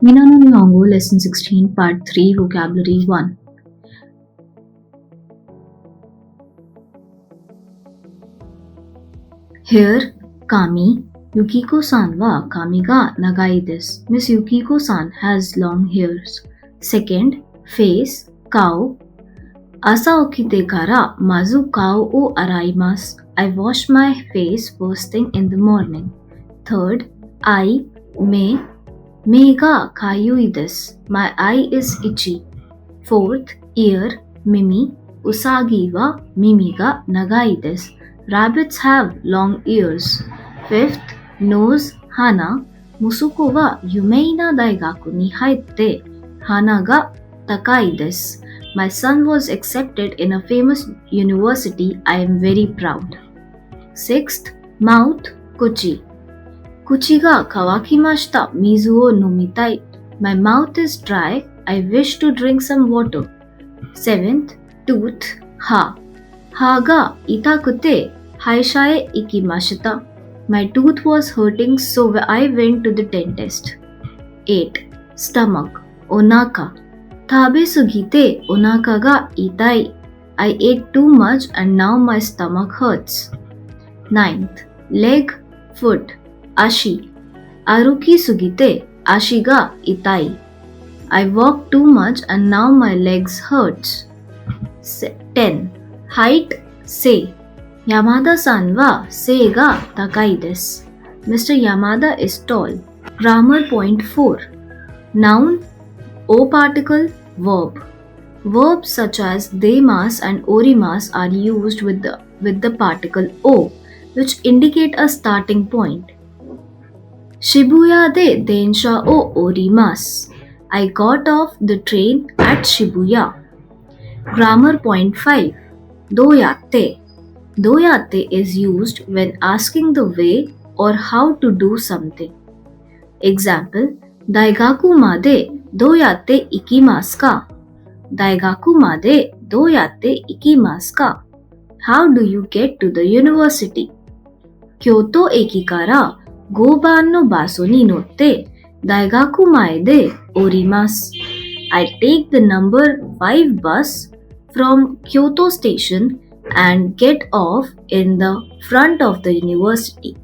Minna no Nihongo Lesson 16 Part 3 Vocabulary 1. Here, Kami, Yukiko-san wa kami ga nagai desu. Miss Yukiko-san has long hairs. Second, face, cow. Asa okite kara mazu kao o araimasu. I wash my face first thing in the morning. Third, eye, me. Me ga kayui desu. My eye is itchy. Fourth, ear, mimi. Usagi wa mimi ga nagai desu. Rabbits have long ears. Fifth, nose, hana. Musuko wa yumei na daigaku ni haitte hana ga takai desu. My son was accepted in a famous university. I am very proud. Sixth, mouth, kuchi. Kuchi ga kawakimashita. Mizu o nomitai. My mouth is dry. I wish to drink some water. Seventh, tooth, ha. Ha ga itakute haisha e ikimashita. My tooth was hurting, so I went to the dentist. 8. Stomach, onaka. Tabe sugite onaka ga itai. I ate too much and now my stomach hurts. 9th, leg, foot, ashi. Aruki sugite ashi ga itai. I walked too much and now my legs hurts. 10. Height, sei. Yamada-san wa sei ga takai desu. Mr. Yamada is tall. Grammar point 4. Noun, o particle, verb. Verbs such as deimasu and orimasu are used with the particle o, which indicate a starting point. Shibuya de densha o orimasu. I got off the train at Shibuya. Grammar point 5. Doyatte. Doyatte is used when asking the way or how to do something. Example, Daigaku made doyatte ikimasu ka? Daigaku made doyatte ikimasu ka? How do you get to the university? Kyoto eki kara 5番のバスに乗って大学前で降ります。I take the number 5 bus from Kyoto station and get off in the front of the university.